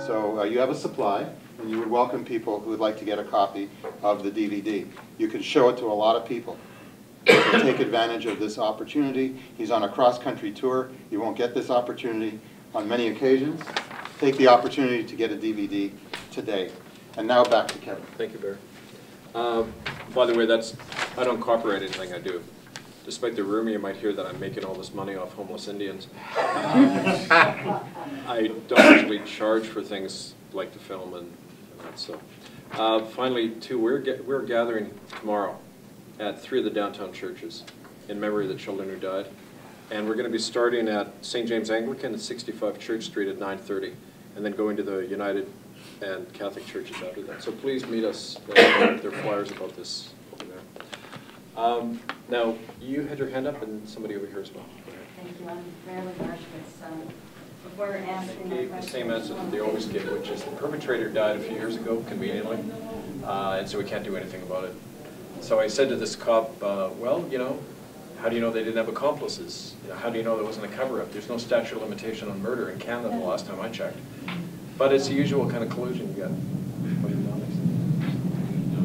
So you have a supply, and you would welcome people who would like to get a copy of the DVD. You can show it to a lot of people. So take advantage of this opportunity. He's on a cross-country tour. You won't get this opportunity on many occasions. Take the opportunity to get a DVD today. And now back to Kevin. Thank you, Barry. By the way, I don't copyright anything I do. Despite the rumor you might hear that I'm making all this money off homeless Indians, I don't actually charge for things like the film and that. So, finally, too, we're gathering tomorrow at 3 of the downtown churches in memory of the children who died, and we're going to be starting at St. James Anglican at 65 Church Street at 9:30, and then going to the United and Catholic churches after that. So please meet us. There are flyers about this over there. Now, you had your hand up, and somebody over here as well. Thank you. I'm Marilyn Marshwitz. Before asking Gave the same answer that they always give, which is the perpetrator died a few years ago, conveniently, and so we can't do anything about it. So I said to this cop, well, you know, how do you know they didn't have accomplices? You know, how do you know there wasn't a cover-up? There's no statute of limitation on murder in Canada the last time I checked. But it's the usual kind of collusion you get.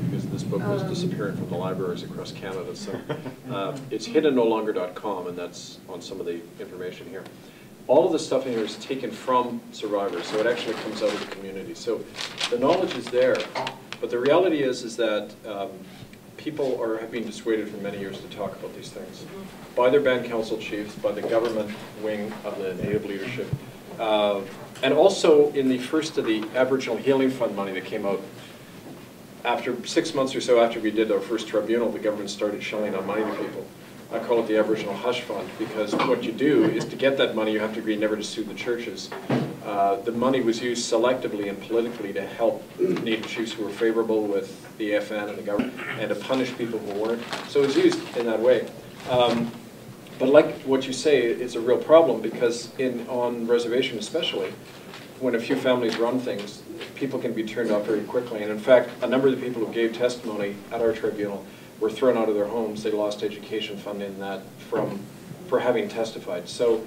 Because this book was disappearing from the libraries across Canada. So it's hiddennolonger.com, and that's on some of the information here. All of the stuff in here is taken from survivors, so it actually comes out of the community. So the knowledge is there, but the reality is that people have been dissuaded for many years to talk about these things by their band council chiefs, by the government wing of the Native leadership, and also in the first of the Aboriginal Healing Fund money that came out. After 6 months or so after we did our first tribunal, the government started shelling out money to people. I call it the Aboriginal Hush Fund, because what you do is to get that money you have to agree never to sue the churches. The money was used selectively and politically to help Native chiefs who were favorable with the AFN and the government, and to punish people who weren't. So it was used in that way. But like what you say, it's a real problem, because on reservation especially, when a few families run things, people can be turned off very quickly. And in fact, a number of the people who gave testimony at our tribunal were thrown out of their homes. They lost education funding and that for having testified. So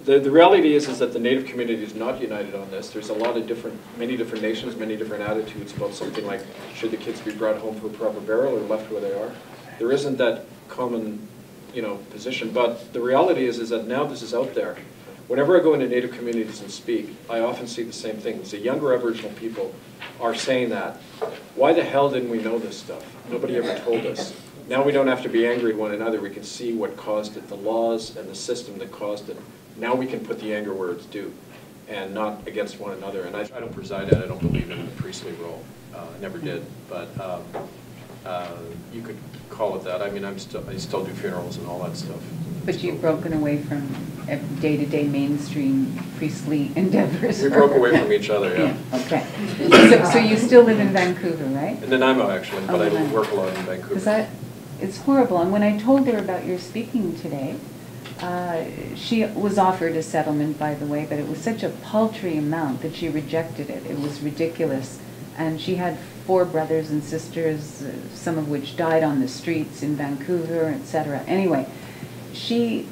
the reality is that the Native community is not united on this. There's a lot of many different nations, many different attitudes about something like, should the kids be brought home to a proper burial or left where they are? There isn't that common, position. But the reality is that now this is out there. Whenever I go into Native communities and speak, I often see the same things. The younger Aboriginal people are saying that. Why the hell didn't we know this stuff? Nobody ever told us. Now we don't have to be angry at one another. We can see what caused it, the laws and the system that caused it. Now we can put the anger where it's due, and not against one another. And I don't preside at it. I don't believe in the priestly role. I never did. But you could call it that. I mean, I still do funerals and all that stuff. But you've broken away from day-to-day mainstream priestly endeavors. We broke away from each other, yeah. Okay. So you still live in Vancouver, right? In Nanaimo, actually, but I work a lot in Vancouver. Because it's horrible. And when I told her about your speaking today, she was offered a settlement, by the way, but it was such a paltry amount that she rejected it. It was ridiculous. And she had 4 brothers and sisters, some of which died on the streets in Vancouver, etc. Anyway, she's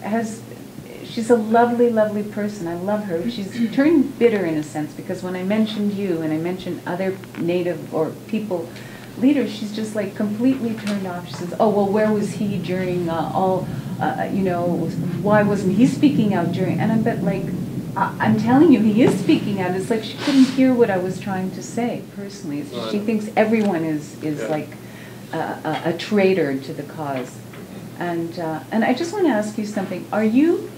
a lovely, lovely person. I love her. She's turned bitter in a sense, because when I mentioned you and I mentioned other Native or people leaders, she's just like completely turned off. She says, oh, well, where was he during why wasn't he speaking out during? And I'm telling you, he is speaking out. It's like she couldn't hear what I was trying to say, personally. She thinks everyone is like a traitor to the cause. And I just want to ask you something. Are you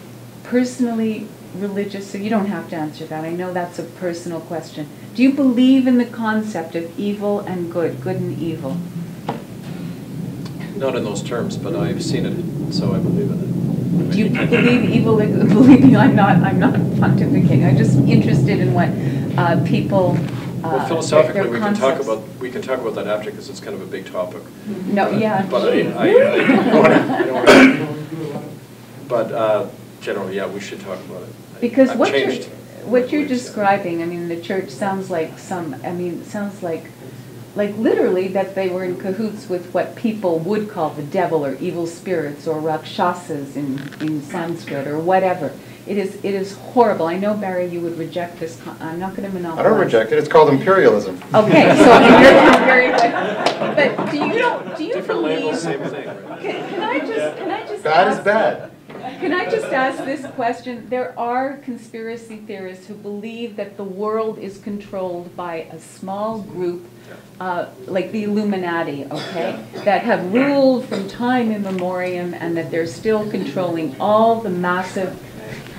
personally religious? So you don't have to answer that. I know that's a personal question. Do you believe in the concept of evil and good, good and evil? Not in those terms, but I've seen it, so I believe in it. Do you believe evil? Believe me, I'm not pontificating. I'm just interested in what people. Well, philosophically, we can talk about that after, because it's kind of a big topic. No, yeah. But I don't want to. Generally, yeah, we should talk about it. Because what you're describing, I mean, the church sounds like sounds like literally that they were in cahoots with what people would call the devil or evil spirits or rakshasas in Sanskrit or whatever. It is horrible. I know, Barry, you would reject this. I'm not going to monopolize. I don't reject it. It's called imperialism. Okay, so you're very good. But do you Different believe? labels, same thing, right? Can I just? Bad is ask- bad. Can I just ask this question? There are conspiracy theorists who believe that the world is controlled by a small group, like the Illuminati, okay, that have ruled from time immemorial, and that they're still controlling all the massive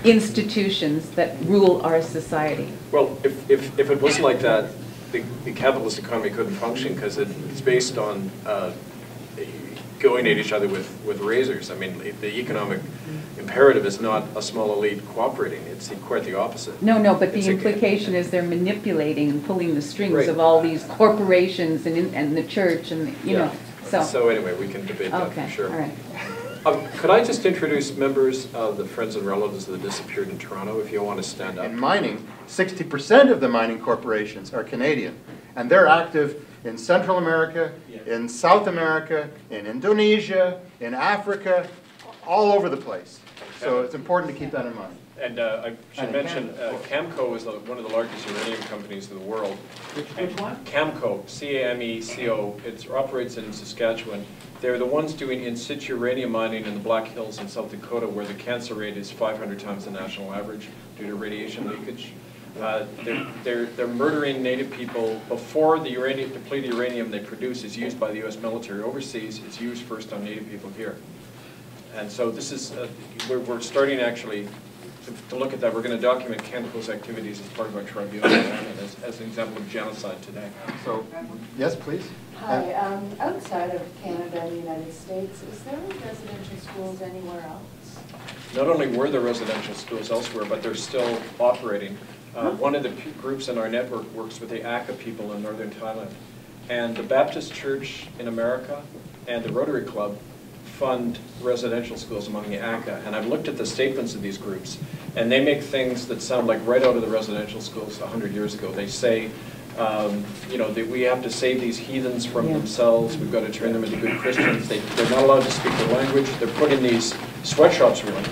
institutions that rule our society. Well, if it was like that, the capitalist economy couldn't function because it's based on going at each other with razors. I mean, the economic imperative is not a small elite cooperating. It's quite the opposite. No, but the It's implication is they're manipulating and pulling the strings Right. of all these corporations and the church and, you know, So anyway, we can debate that okay, for sure. all right. Could I just introduce members of the Friends and Relatives that disappeared in Toronto, if you want to stand up? In mining, 60% of the mining corporations are Canadian, and they're active in Central America, in South America, in Indonesia, in Africa, all over the place. So it's important to keep that in mind. And I should mention, Camco is one of the largest uranium companies in the world. Which one? Camco, C-A-M-E-C-O, it operates in Saskatchewan. They're the ones doing in-situ uranium mining in the Black Hills in South Dakota, where the cancer rate is 500 times the national average due to radiation leakage. They're murdering Native people before the depleted uranium they produce is used by the U.S. military overseas. It's used first on Native people here. And so this is, we're starting actually to look at that. We're going to document Camco's activities as part of our tribunal as an example of genocide today. So, yes, please. Hi, outside of Canada and the United States, is there residential schools anywhere else? Not only were there residential schools elsewhere, but they're still operating. One of the groups in our network works with the Aka people in northern Thailand. And the Baptist Church in America and the Rotary Club fund residential schools among the Aka. And I've looked at the statements of these groups, and they make things that sound like right out of the residential schools 100 years ago. They say, you know, that we have to save these heathens from themselves. We've got to turn them into good Christians. They're not allowed to speak their language. They're put in these sweatshops, really.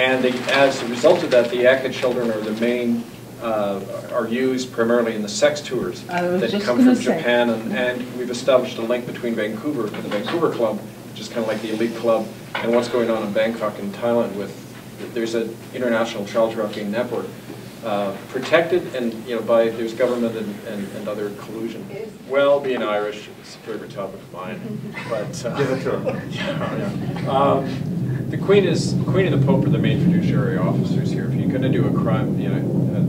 And as a result of that, the Aka children are the main, are used primarily in the sex tours that come from Japan. And we've established a link between Vancouver and the Vancouver Club, which is kind of like the elite club, and what's going on in Bangkok and Thailand there's an international child trafficking network protected and, you know, there's government and other collusion. Well, being Irish is a favorite topic of mine, but Give it to him. the Queen and the Pope are the main fiduciary officers here. If you're going to do a crime, you know, a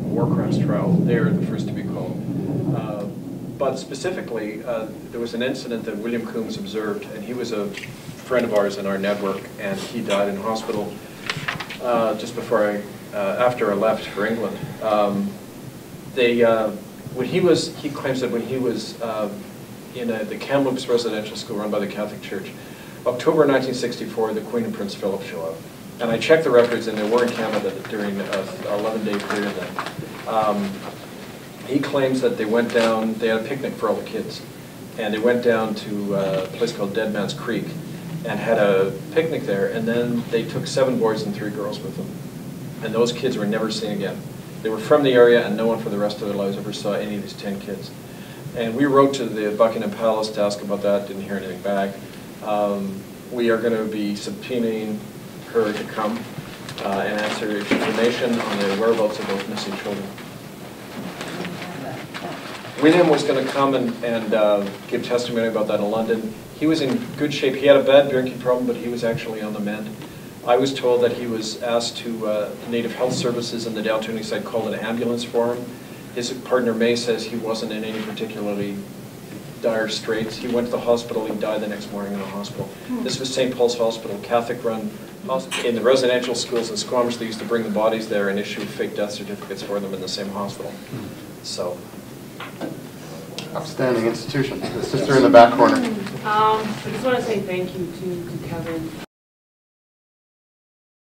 war crimes trial, they're the first to be called. But specifically, there was an incident that William Coombs observed, and he was a friend of ours in our network, and he died in hospital just before after I left for England. He claims that when he was in the Kamloops residential school run by the Catholic Church, October 1964, the Queen and Prince Philip show up. And I checked the records, and they were in Canada during an 11-day period then. He claims that they went down, they had a picnic for all the kids, and they went down to a place called Dead Man's Creek and had a picnic there, and then they took 7 boys and 3 girls with them. And those kids were never seen again. They were from the area, and no one for the rest of their lives ever saw any of these 10 kids. And we wrote to the Buckingham Palace to ask about that, didn't hear anything back. We are going to be subpoenaing her to come and answer information on the whereabouts of those missing children. William was going to come and give testimony about that in London. He was in good shape. He had a bad drinking problem, but he was actually on the mend. I was told that he was asked to, Native Health Services in the downtown east side called an ambulance for him. His partner May says he wasn't in any particularly dire straits. He went to the hospital. He died the next morning in the hospital. This was St. Paul's Hospital, Catholic-run hospital. In the residential schools in Squamish, they used to bring the bodies there and issue fake death certificates for them in the same hospital. So. Outstanding institution. The sister in the back corner. I just want to say thank you to Kevin.